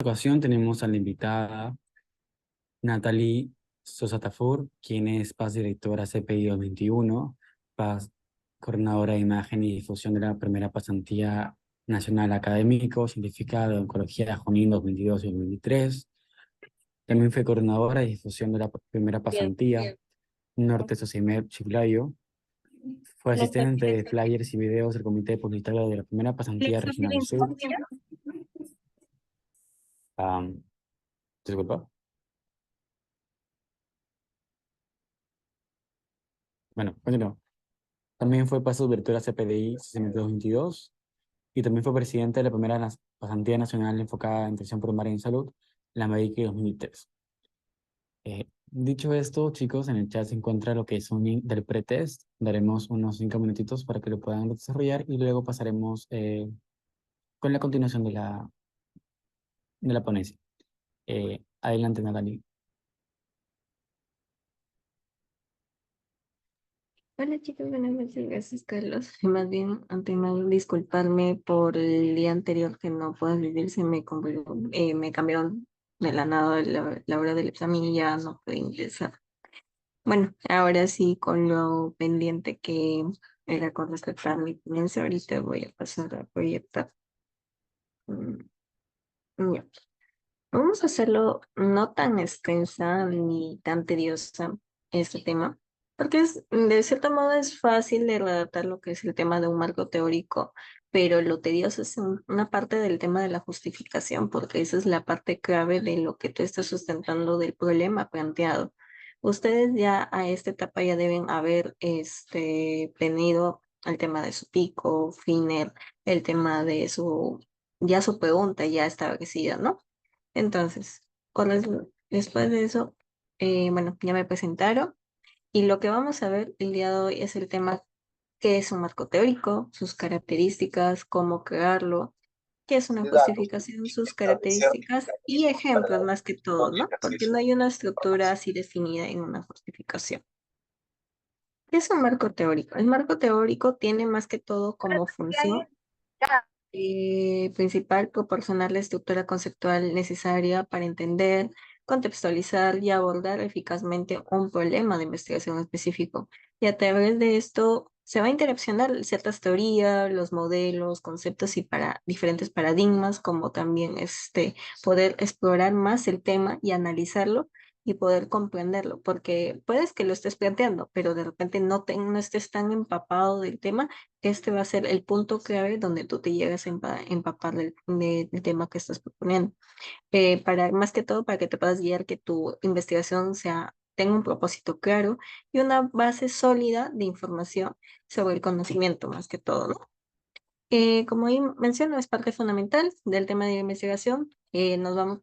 Ocasión tenemos a la invitada Natalie Sosa Tafur, quien es Paz Directora CPI 2021, Paz Coordinadora de Imagen y Difusión de la primera pasantía nacional académico científica de Oncología Junín 2022 y 2023. También fue coordinadora de difusión de la primera pasantía Norte Socimer Chiclayo. Fue asistente de flyers y videos del Comité Publicitario de la primera pasantía regional sur. Am, disculpa. Bueno, continúo. También fue paso directora CPDI 6222 y también fue presidente de la primera pasantía nacional enfocada en atención primaria en salud, la MEDIC 2003. Dicho esto, chicos, en el chat se encuentra lo que es un link del pretest. Daremos unos 5 minutitos para que lo puedan desarrollar y luego pasaremos con la continuación de la ponencia. Adelante, Natalie. Hola chicos, buenas noches, gracias Carlos. Más bien, antemano, disculparme por el día anterior que no pude vivir, me cambiaron de la nada la hora del examen y ya no pude ingresar. Bueno, ahora sí, con lo pendiente que era con respecto a mi ponencia, ahorita voy a pasar a proyectar. Mm, ya. Vamos a hacerlo no tan extensa ni tan tediosa este tema, porque de cierto modo es fácil de redactar lo que es el tema de un marco teórico, pero lo tedioso es una parte del tema de la justificación, porque esa es la parte clave de lo que tú estás sustentando del problema planteado. Ustedes ya a esta etapa ya deben haber tenido el tema de su pico, Finer, el tema de ya su pregunta ya establecida, ¿no? Entonces, después de eso, bueno, ya me presentaron y lo que vamos a ver el día de hoy es el tema qué es un marco teórico, sus características, cómo crearlo, qué es una justificación, sus características y ejemplos más que todo, ¿no? Porque no hay una estructura así definida en una justificación. ¿Qué es un marco teórico? El marco teórico tiene más que todo como función principal, proporcionar la estructura conceptual necesaria para entender, contextualizar y abordar eficazmente un problema de investigación específico. Y a través de esto se va a interaccionar ciertas teorías, los modelos, conceptos y para diferentes paradigmas, como también poder explorar más el tema y analizarlo y poder comprenderlo, porque puedes que lo estés planteando, pero de repente no estés tan empapado del tema. Este va a ser el punto clave donde tú te llegas a empapar del tema que estás proponiendo. Más que todo, para que te puedas guiar que tu investigación tenga un propósito claro y una base sólida de información sobre el conocimiento, más que todo, ¿no? Como ahí menciono, es parte fundamental del tema de investigación. Nos vamos a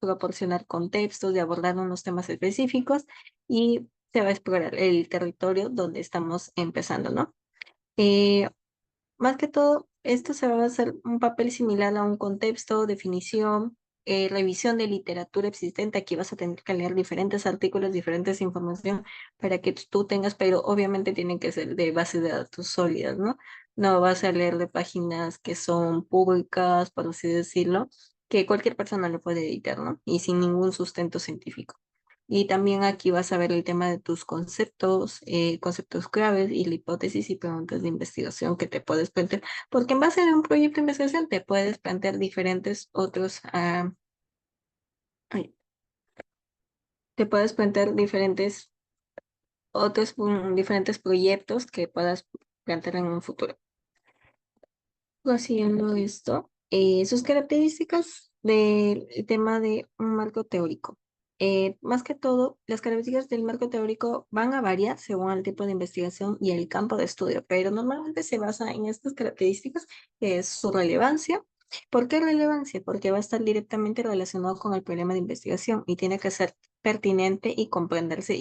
proporcionar contextos de abordar unos temas específicos y se va a explorar el territorio donde estamos empezando, ¿no? Eh, Más que todo, esto se va a hacer un papel similar a un contexto, definición, revisión de literatura existente. Aquí vas a tener que leer diferentes artículos, diferentes información para que tú tengas, pero obviamente tienen que ser de bases de datos sólidas, ¿no? No vas a leer de páginas que son públicas, por así decirlo, que cualquier persona lo puede editar, ¿no? Y sin ningún sustento científico. Y también aquí vas a ver el tema de tus conceptos, conceptos claves y la hipótesis y preguntas de investigación que te puedes plantear, porque en base a un proyecto de investigación te puedes plantear diferentes otros, ay, te puedes plantear diferentes proyectos que puedas plantear en un futuro. Haciendo esto, sus características del tema de un marco teórico. Más que todo, las características del marco teórico van a variar según el tipo de investigación y el campo de estudio, pero normalmente se basa en estas características, que es su relevancia. ¿Por qué relevancia? Porque va a estar directamente relacionado con el problema de investigación y tiene que ser pertinente y comprenderse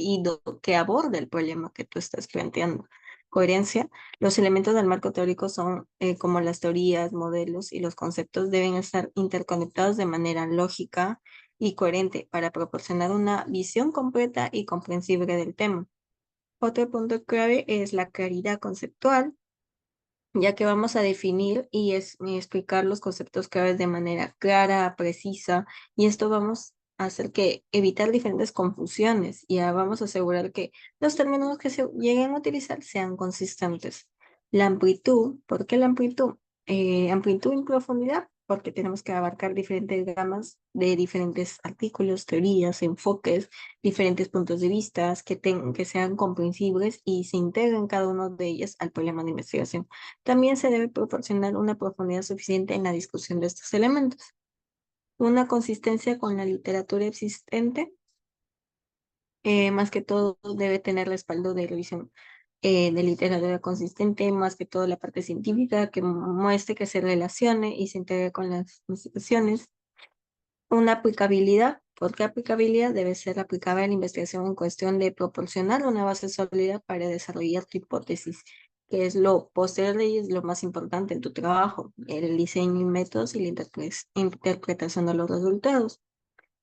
que aborde el problema que tú estás planteando. Coherencia. Los elementos del marco teórico son como las teorías, modelos y los conceptos deben estar interconectados de manera lógica y coherente para proporcionar una visión completa y comprensible del tema. Otro punto clave es la claridad conceptual. ya que vamos a definir y explicar los conceptos claves de manera clara, precisa, y esto vamos a hacer que evitar diferentes confusiones y vamos a asegurar que los términos que se lleguen a utilizar sean consistentes. La amplitud, ¿por qué la amplitud? Amplitud y profundidad, porque tenemos que abarcar diferentes gamas de diferentes artículos, teorías, enfoques, diferentes puntos de vista que sean comprensibles y se integren cada uno de ellos al problema de investigación. También se debe proporcionar una profundidad suficiente en la discusión de estos elementos. Una consistencia con la literatura existente, más que todo debe tener respaldo de revisión de literatura consistente, más que todo la parte científica que muestre que se relacione y se integre con las instituciones. Una aplicabilidad, porque aplicabilidad debe ser aplicable a la investigación en cuestión de proporcionar una base sólida para desarrollar tu hipótesis, que es lo posterior y es lo más importante en tu trabajo, el diseño y métodos y la interpretación de los resultados.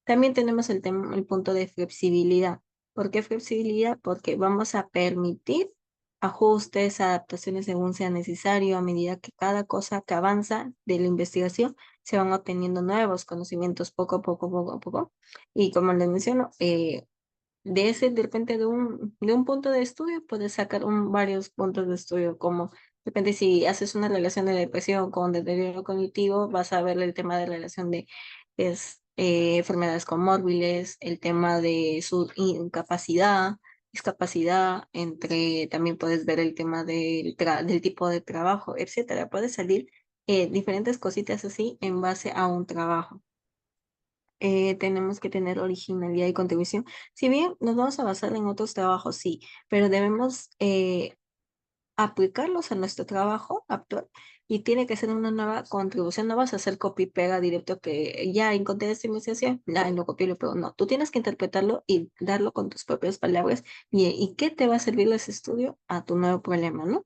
También tenemos el tema, el punto de flexibilidad. ¿Por qué flexibilidad? Porque vamos a permitir ajustes, adaptaciones según sea necesario a medida que cada cosa que avanza de la investigación se van obteniendo nuevos conocimientos poco a poco, poco a poco. Y como les menciono, de repente de un punto de estudio puedes sacar varios puntos de estudio, como de repente si haces una relación de depresión con deterioro cognitivo, vas a ver el tema de relación de enfermedades comórbiles, el tema de su incapacidad, discapacidad, también puedes ver el tema del tipo de trabajo, etcétera. Puede salir diferentes cositas así en base a un trabajo. Tenemos que tener originalidad y contribución. Si bien nos vamos a basar en otros trabajos, sí, pero debemos aplicarlos a nuestro trabajo actual y tiene que ser una nueva contribución. No vas a hacer copy y pega directo que ya encontré esta investigación, la lo copio y lo pego. No, tú tienes que interpretarlo y darlo con tus propias palabras y qué te va a servir ese estudio a tu nuevo problema, ¿no?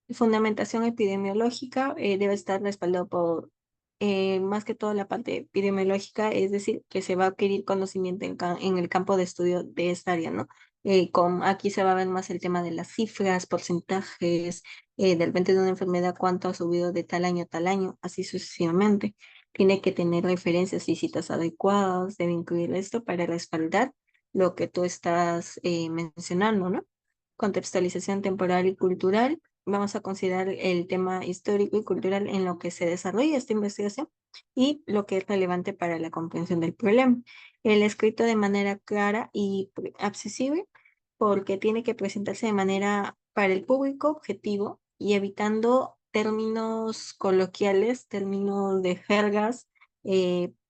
Fundamentación epidemiológica debe estar respaldado por más que todo la parte epidemiológica, es decir, que se va a adquirir conocimiento en el campo de estudio de esta área, ¿no? Aquí se va a ver más el tema de las cifras, porcentajes, de repente de una enfermedad, cuánto ha subido de tal año a tal año, así sucesivamente. Tiene que tener referencias y citas adecuadas, debe incluir esto para respaldar lo que tú estás mencionando, ¿no? Contextualización temporal y cultural. Vamos a considerar el tema histórico y cultural en lo que se desarrolla esta investigación y lo que es relevante para la comprensión del problema. El escrito de manera clara y accesible, porque tiene que presentarse de manera para el público objetivo y evitando términos coloquiales, términos de jergas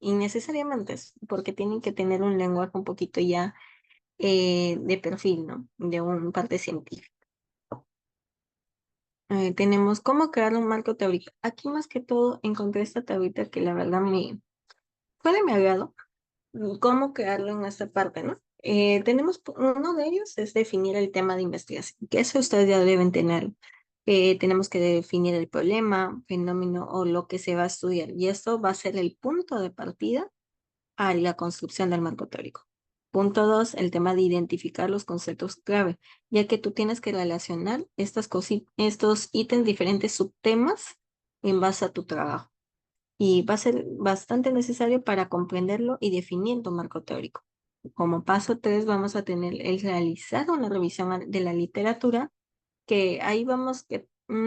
innecesariamente, porque tienen que tener un lenguaje un poquito ya de perfil, ¿no? De un parte científico. Tenemos cómo crear un marco teórico. Aquí más que todo encontré esta tablita que la verdad fue de mi agrado. Cómo crearlo en esta parte, ¿no? Tenemos uno de ellos es definir el tema de investigación, que eso ustedes ya deben tener. Tenemos que definir el problema, fenómeno o lo que se va a estudiar. Y esto va a ser el punto de partida a la construcción del marco teórico. Punto dos, el tema de identificar los conceptos clave, ya que tú tienes que relacionar estos ítems, diferentes subtemas en base a tu trabajo. Y va a ser bastante necesario para comprenderlo y definir tu marco teórico. Como paso tres, vamos a tener el realizar una revisión de la literatura, que ahí vamos,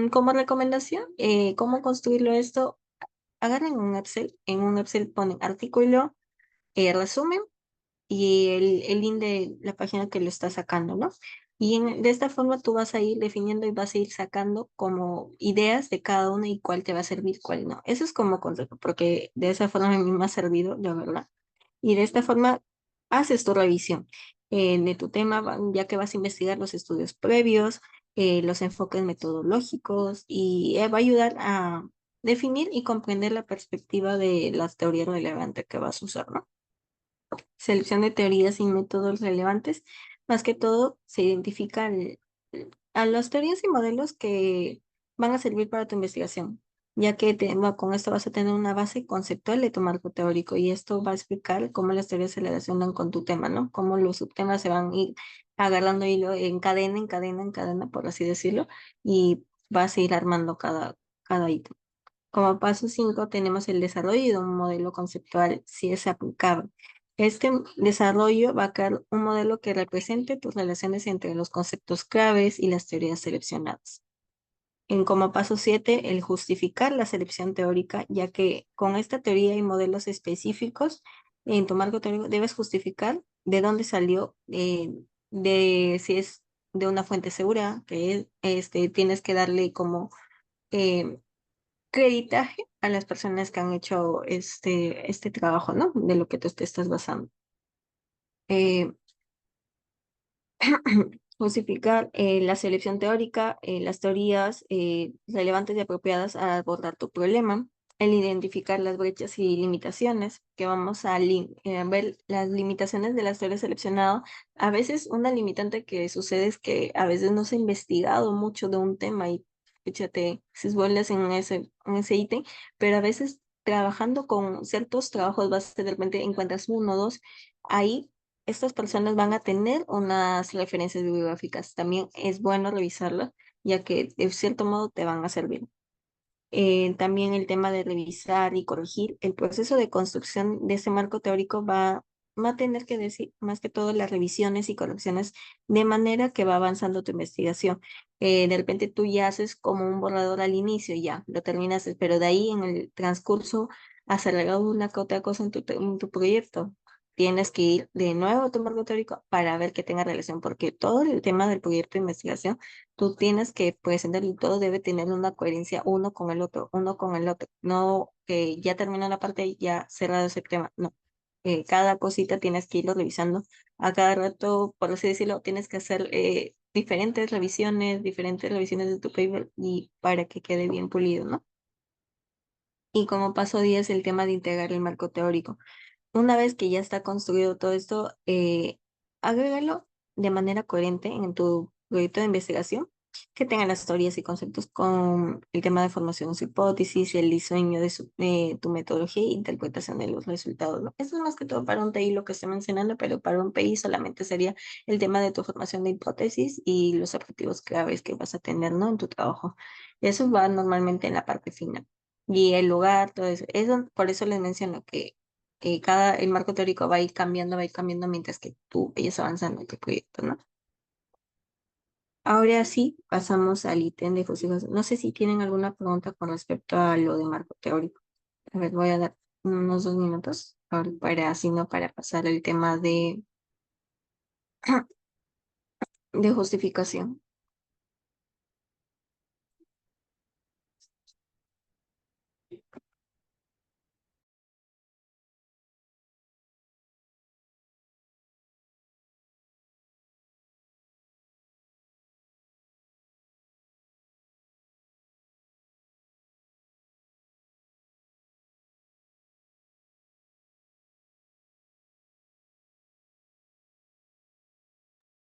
como recomendación, cómo construirlo esto. Agarren un Excel, en un Excel ponen artículo, resumen y el link de la página que lo está sacando, ¿no? De esta forma tú vas a ir definiendo y vas a ir sacando como ideas de cada una y cuál te va a servir, cuál no. Eso es como consejo, porque de esa forma a mí me ha servido, la verdad. Y de esta forma haces tu revisión de tu tema, ya que vas a investigar los estudios previos, los enfoques metodológicos y va a ayudar a definir y comprender la perspectiva de las teorías relevantes que vas a usar, ¿no? Selección de teorías y métodos relevantes. Más que todo, se identifican a las teorías y modelos que van a servir para tu investigación, ya que con esto vas a tener una base conceptual de tu marco teórico y esto va a explicar cómo las teorías se relacionan con tu tema, ¿no? Cómo los subtemas se van a ir agarrando hilo en cadena, por así decirlo, y vas a ir armando cada ítem. Como paso 5 tenemos el desarrollo de un modelo conceptual si es aplicable. Este desarrollo va a crear un modelo que represente tus relaciones entre los conceptos claves y las teorías seleccionadas. Como paso 7, el justificar la selección teórica, ya que con esta teoría y modelos específicos en tu marco teórico debes justificar de dónde salió, de si es de una fuente segura, que tienes que darle como eh, creditaje a las personas que han hecho este trabajo, ¿no? De lo que tú te estás basando. Eh, Justificar la selección teórica, las teorías relevantes y apropiadas a abordar tu problema, el identificar las brechas y limitaciones, que vamos a ver las limitaciones de las teorías seleccionadas. A veces una limitante que sucede es que a veces no se ha investigado mucho de un tema y fíjate, si vuelves en ese ítem, pero a veces trabajando con ciertos trabajos base de repente encuentras uno o dos, ahí estas personas van a tener unas referencias bibliográficas. También es bueno revisarlas, ya que de cierto modo te van a servir. También el tema de revisar y corregir. El proceso de construcción de ese marco teórico va a tener que decir más que todo las revisiones y correcciones de manera que va avanzando tu investigación. De repente tú ya haces como un borrador al inicio, ya lo terminas, pero de ahí en el transcurso has agregado una que otra cosa en tu proyecto. Tienes que ir de nuevo a tu marco teórico para ver que tenga relación, porque todo el tema del proyecto de investigación tú tienes que presentar y todo debe tener una coherencia uno con el otro, uno con el otro. No que ya terminó la parte y ya cerrado ese tema. No. Cada cosita tienes que irlo revisando. A cada rato, por así decirlo, tienes que hacer diferentes revisiones de tu paper y para que quede bien pulido, ¿no? Y como paso 10 el tema de integrar el marco teórico. Una vez que ya está construido todo esto, agrégalo de manera coherente en tu proyecto de investigación, que tenga las teorías y conceptos con el tema de formación de su hipótesis, el diseño de tu metodología e interpretación de los resultados, ¿no? Eso es más que todo para un TI lo que estoy mencionando, pero para un PI solamente sería el tema de tu formación de hipótesis y los objetivos claves que vas a tener, ¿no? En tu trabajo. Eso va normalmente en la parte final. Y el lugar, todo eso. Por eso les menciono que el marco teórico va a ir cambiando mientras que tú vayas avanzando en tu proyecto, ¿no? Ahora sí, pasamos al ítem de justificación. No sé si tienen alguna pregunta con respecto a lo de marco teórico. A ver, voy a dar unos 2 minutos para, así no, para pasar el tema de justificación.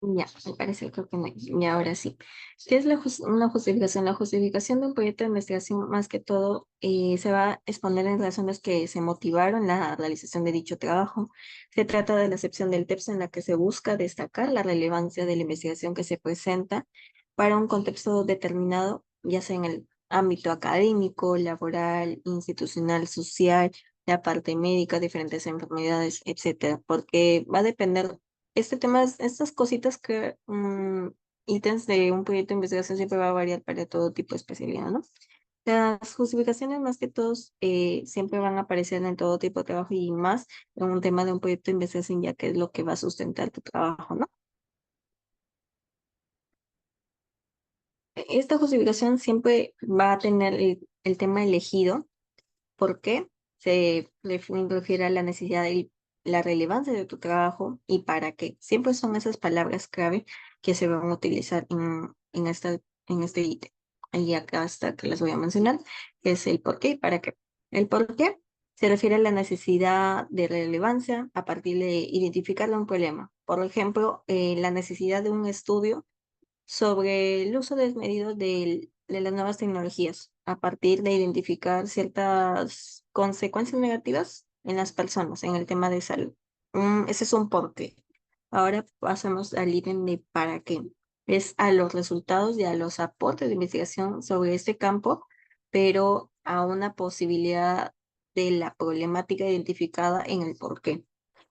Ya, me parece, creo que no. Y ahora sí. ¿Qué es una justificación? La justificación de un proyecto de investigación, más que todo, se va a exponer en razones que se motivaron la realización de dicho trabajo. Se trata de la excepción del texto en la que se busca destacar la relevancia de la investigación que se presenta para un contexto determinado, ya sea en el ámbito académico, laboral, institucional, social, la parte médica, diferentes enfermedades, etcétera, porque va a depender este tema, estas cositas que ítems de un proyecto de investigación siempre va a variar para todo tipo de especialidad, ¿no? Las justificaciones más que todos siempre van a aparecer en todo tipo de trabajo y más en un tema de un proyecto de investigación, ya que es lo que va a sustentar tu trabajo, ¿no? Esta justificación siempre va a tener el tema elegido. ¿Por qué? Refiere a la necesidad y la relevancia de tu trabajo y para qué. Siempre son esas palabras clave que se van a utilizar en este ítem. Y acá hasta que las voy a mencionar, que es el por qué y para qué. El por qué se refiere a la necesidad de relevancia a partir de identificar un problema. Por ejemplo, la necesidad de un estudio sobre el uso desmedido de las nuevas tecnologías a partir de identificar ciertas consecuencias negativas en las personas en el tema de salud. Ese es un porqué. Ahora pasamos al ítem de para qué. es a los resultados y a los aportes de investigación sobre este campo, pero a una posibilidad de la problemática identificada en el porqué.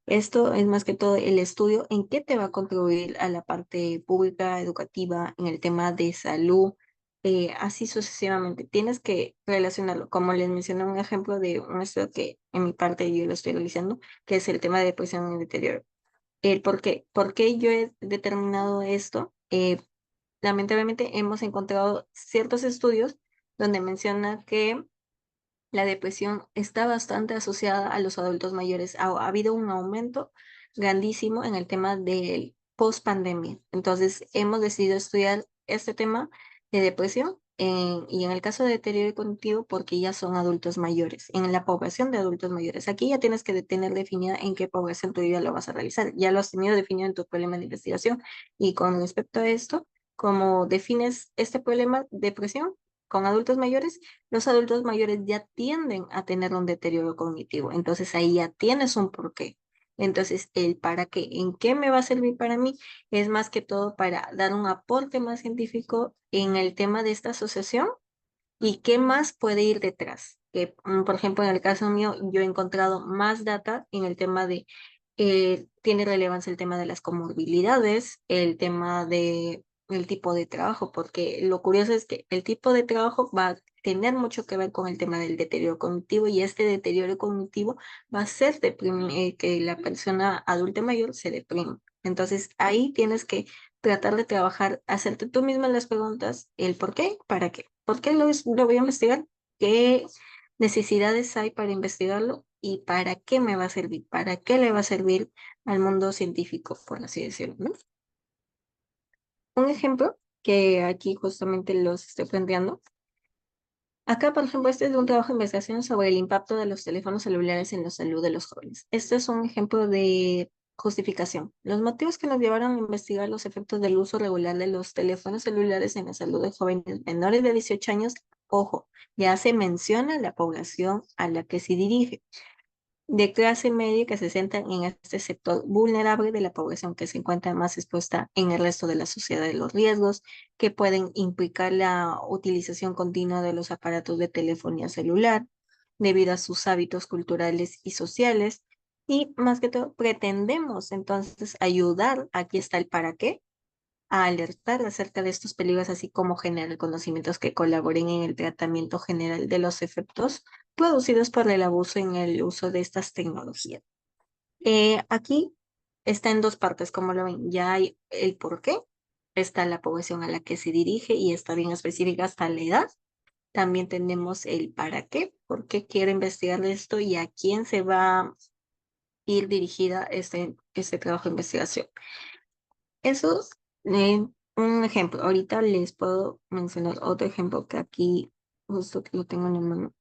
Esto es más que todo el estudio en qué te va a contribuir a la parte pública, educativa, en el tema de salud, así sucesivamente. Tienes que relacionarlo. Como les mencioné, un ejemplo de un estudio que en mi parte yo lo estoy realizando, que es el tema de depresión y deterioro. El por qué yo he determinado esto. Lamentablemente hemos encontrado ciertos estudios donde menciona que la depresión está bastante asociada a los adultos mayores. Ha habido un aumento grandísimo en el tema del post-pandemia. Entonces, hemos decidido estudiar este tema de depresión y en el caso de deterioro cognitivo porque ya son adultos mayores, en la población de adultos mayores. Aquí ya tienes que tener definida en qué población tú ya lo vas a realizar. Ya lo has tenido definido en tu problema de investigación. Y con respecto a esto, ¿cómo defines este problema de depresión con adultos mayores? Los adultos mayores ya tienden a tener un deterioro cognitivo, entonces ahí ya tienes un porqué. Entonces, el para qué, en qué me va a servir para mí, es más que todo para dar un aporte más científico en el tema de esta asociación y qué más puede ir detrás. Que, por ejemplo, en el caso mío, yo he encontrado más data en el tema de tiene relevancia el tema de las comorbilidades, el tema de el tipo de trabajo, porque lo curioso es que el tipo de trabajo va a tener mucho que ver con el tema del deterioro cognitivo y este deterioro cognitivo va a hacer que la persona adulta mayor se deprime. Entonces ahí tienes que tratar de trabajar, hacerte tú misma las preguntas, el por qué, para qué. ¿Por qué lo voy a investigar? ¿Qué necesidades hay para investigarlo y para qué me va a servir? ¿Para qué le va a servir al mundo científico, por así decirlo, ¿no? Un ejemplo que aquí justamente los estoy planteando. Acá, por ejemplo, este es de un trabajo de investigación sobre el impacto de los teléfonos celulares en la salud de los jóvenes. Este es un ejemplo de justificación. Los motivos que nos llevaron a investigar los efectos del uso regular de los teléfonos celulares en la salud de jóvenes menores de 18 años, ojo, ya se menciona la población a la que se dirige de clase media que se centran en este sector vulnerable de la población que se encuentra más expuesta en el resto de la sociedad de los riesgos que pueden implicar la utilización continua de los aparatos de telefonía celular debido a sus hábitos culturales y sociales. Y más que todo, pretendemos entonces ayudar, aquí está el para qué, a alertar acerca de estos peligros, así como generar conocimientos que colaboren en el tratamiento general de los efectos producidos por el abuso en el uso de estas tecnologías. Aquí está en dos partes, como lo ven. Ya hay el por qué, está la población a la que se dirige y está bien específica hasta la edad. También tenemos el para qué, por qué quiere investigar esto y a quién se va a ir dirigida este trabajo de investigación. Eso es un ejemplo. Ahorita les puedo mencionar otro ejemplo que aquí justo que lo tengo en la mano.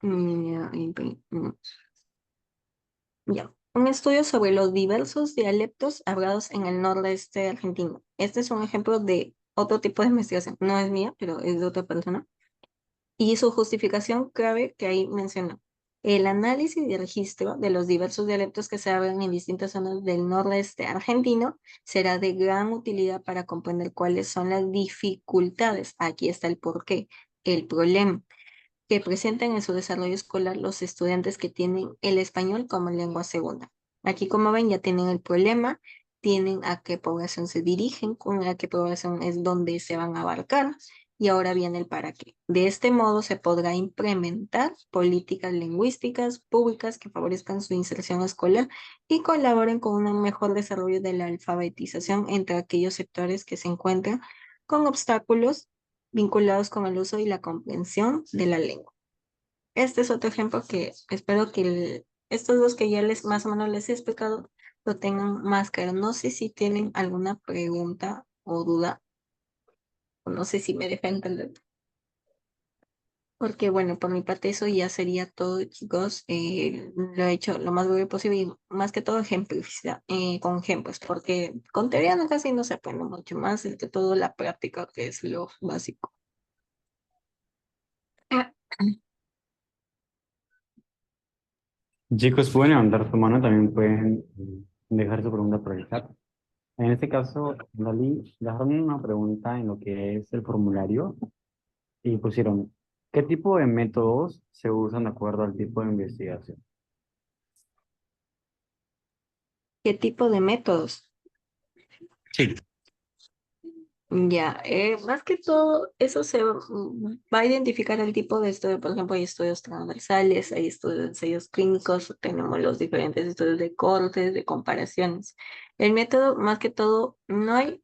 Ya, ya. Un estudio sobre los diversos dialectos hablados en el nordeste argentino. Este es un ejemplo de otro tipo de investigación. No es mía, pero es de otra persona. Y su justificación clave que ahí menciona. El análisis y registro de los diversos dialectos que se hablan en distintas zonas del nordeste argentino será de gran utilidad para comprender cuáles son las dificultades. Aquí está el porqué, el problema que presentan en su desarrollo escolar los estudiantes que tienen el español como lengua segunda. Aquí, como ven, ya tienen el problema, tienen a qué población se dirigen, con a qué población es donde se van a abarcar, y ahora viene el para qué. De este modo se podrá implementar políticas lingüísticas públicas que favorezcan su inserción escolar y colaboren con un mejor desarrollo de la alfabetización entre aquellos sectores que se encuentran con obstáculos vinculados con el uso y la comprensión de la lengua. Este es otro ejemplo que espero que estos dos que ya les más o menos les he explicado lo tengan más claro. No sé si tienen alguna pregunta o duda, o no sé si me deja entender. Porque bueno, por mi parte eso ya sería todo, chicos. Lo he hecho lo más breve posible y más que todo ejemplificar, con ejemplos, porque con teoría no, casi no se aprende mucho más, es que todo la práctica que es lo básico. Chicos, pueden levantar su mano, también pueden dejar su pregunta por el chat. En este caso, Dalí, dejaron una pregunta en lo que es el formulario y pusieron, ¿qué tipo de métodos se usan de acuerdo al tipo de investigación? ¿Qué tipo de métodos? Sí. Ya, más que todo, eso va a identificar el tipo de estudio. Por ejemplo, hay estudios transversales, hay estudios de ensayos clínicos, tenemos los diferentes estudios de cortes, de comparaciones. El método, más que todo, no hay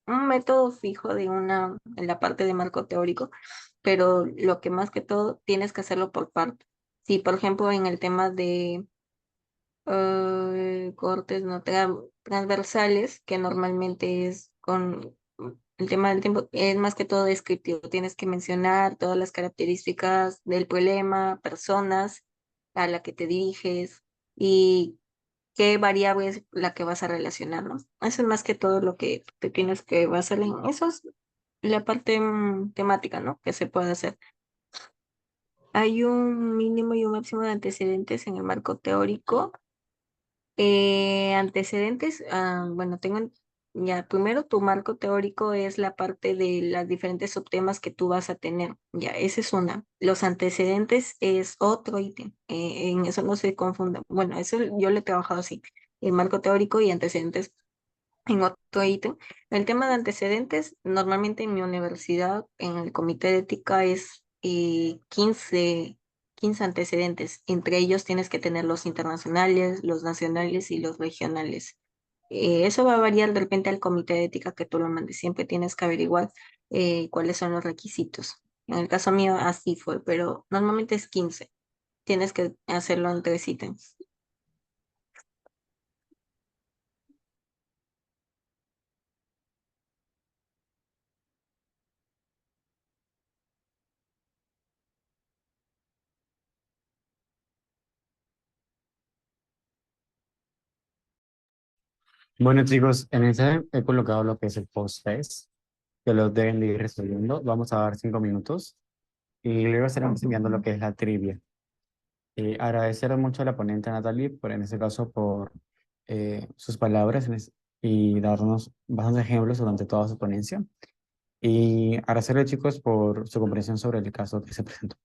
un método fijo en la parte de marco teórico, pero lo que más que todo tienes que hacerlo por parte. Si, por ejemplo, en el tema de cortes no transversales, que normalmente es con el tema del tiempo, es más que todo descriptivo. Tienes que mencionar todas las características del problema, personas a la que te diriges y qué variable es la que vas a relacionar, ¿no? Eso es más que todo lo que te tienes que basar en. Eso es la parte temática, ¿no? Que se puede hacer. Hay un mínimo y un máximo de antecedentes en el marco teórico. Antecedentes, bueno, ya, primero tu marco teórico es la parte de los diferentes subtemas que tú vas a tener, ya, esa es una. Los antecedentes es otro ítem, en eso no se confunda. Bueno, eso yo lo he trabajado así, el marco teórico y antecedentes en otro ítem. El tema de antecedentes, normalmente en mi universidad, en el comité de ética, es 15 antecedentes. Entre ellos tienes que tener los internacionales, los nacionales y los regionales. Eso va a variar de repente al comité de ética que tú lo mandes. Siempre tienes que averiguar cuáles son los requisitos. En el caso mío así fue, pero normalmente es 15. Tienes que hacerlo en 3 ítems. Bueno, chicos, en ese he colocado lo que es el post-test, que los deben de ir resolviendo. Vamos a dar 5 minutos y luego estaremos enviando lo que es la trivia. Agradecer mucho a la ponente Natalie, por en este caso, por sus palabras y darnos bastantes ejemplos durante toda su ponencia. Y agradecerle, chicos, por su comprensión sobre el caso que se presentó.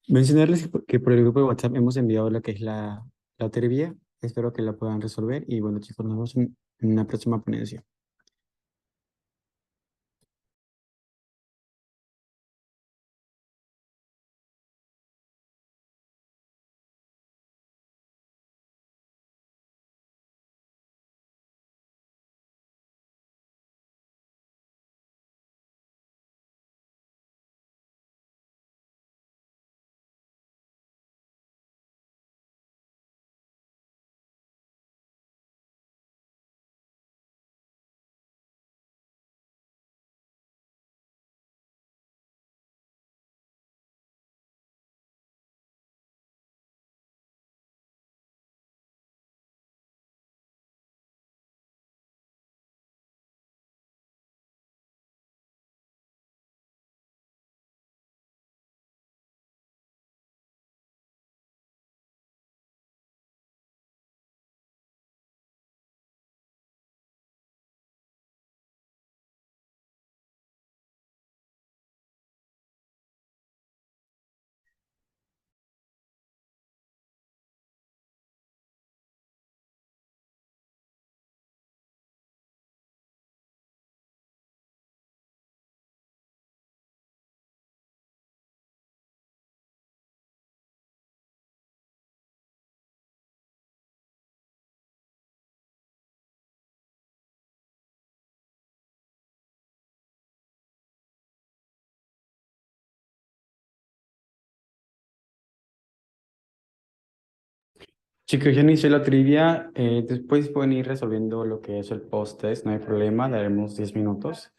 Mencionarles que por el grupo de WhatsApp hemos enviado lo que es la trivia. Espero que la puedan resolver. Y bueno, chicos, nos vemos en una próxima ponencia. Chicos, yo inicié la trivia. Después pueden ir resolviendo lo que es el post-test, no hay problema, daremos 10 minutos.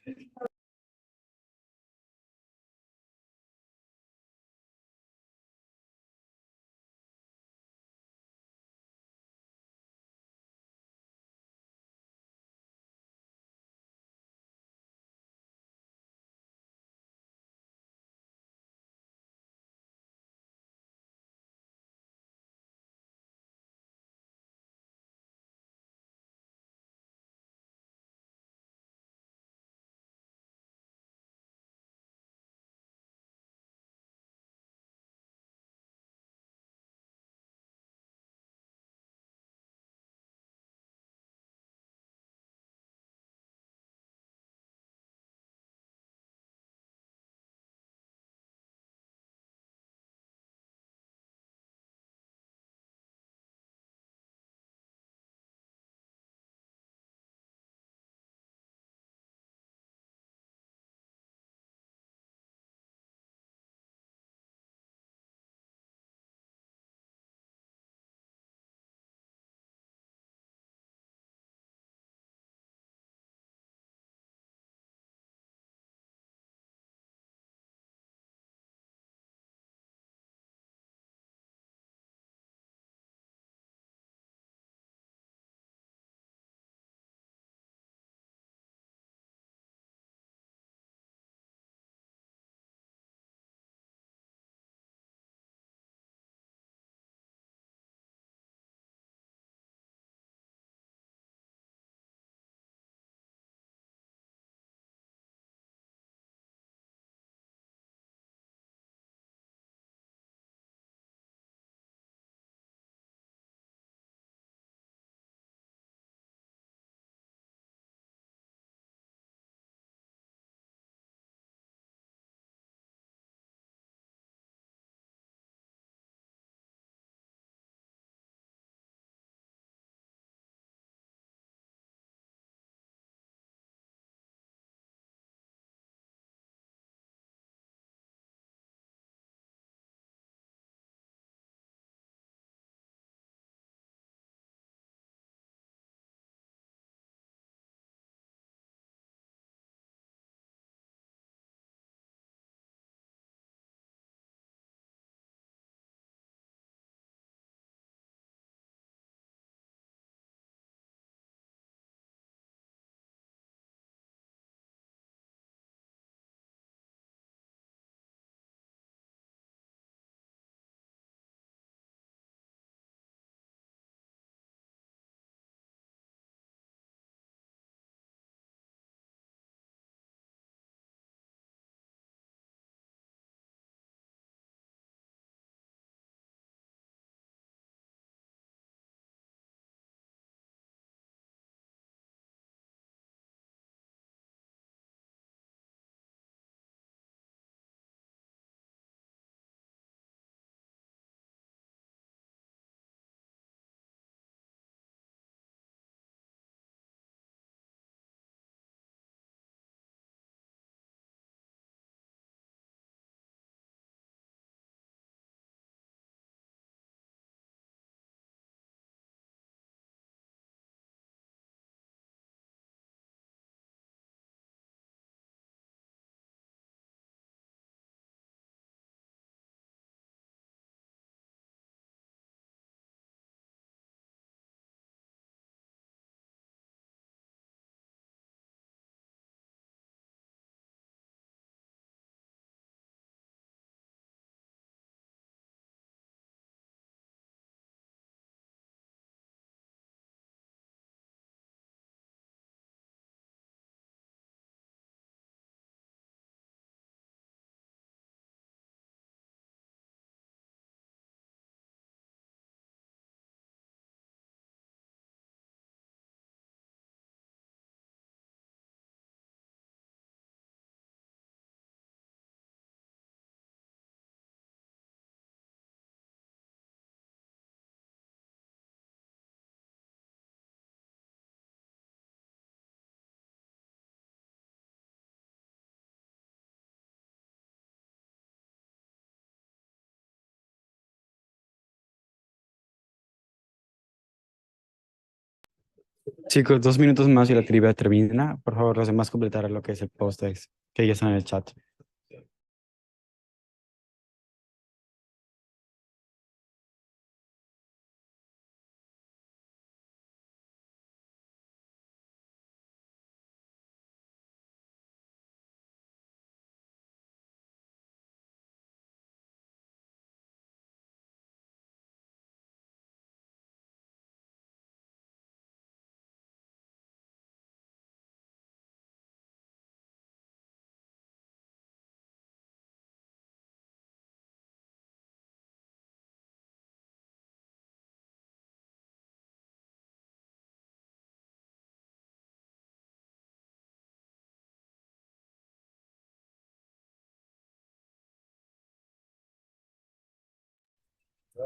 Chicos, 2 minutos más y la trivia termina. Por favor, los demás completar lo que es el post-es que ya está en el chat.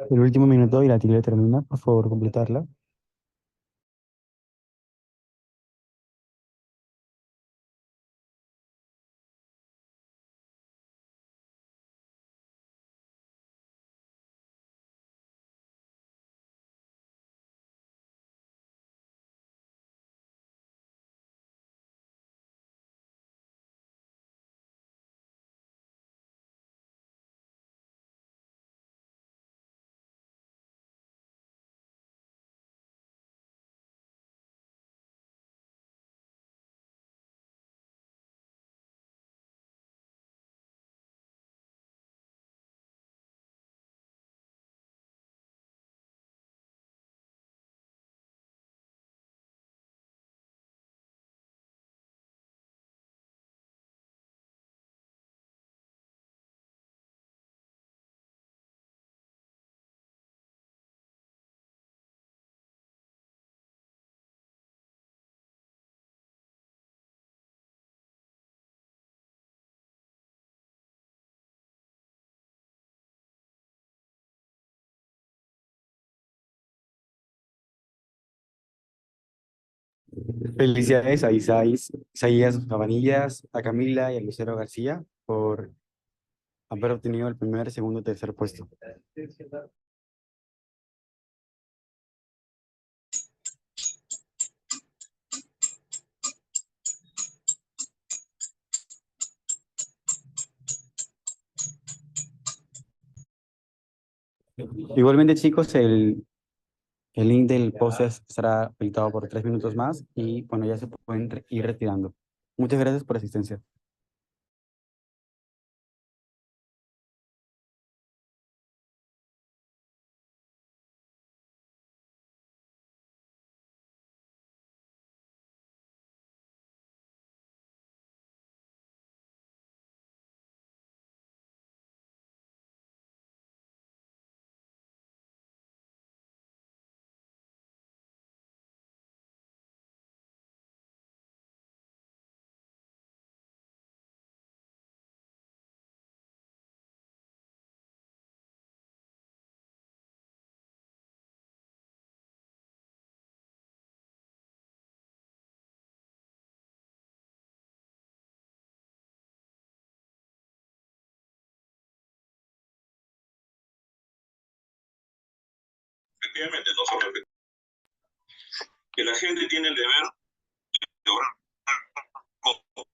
El último minuto y la trivia termina. Por favor, completarla. Felicidades a Isaías Cabanillas, a Camila y a Lucero García por haber obtenido el primer, segundo y tercer puesto. Igualmente, chicos, el link del post estará habilitado por 3 minutos más y bueno, ya se pueden ir retirando. Muchas gracias por la asistencia. Efectivamente, no solo que la gente tiene el deber de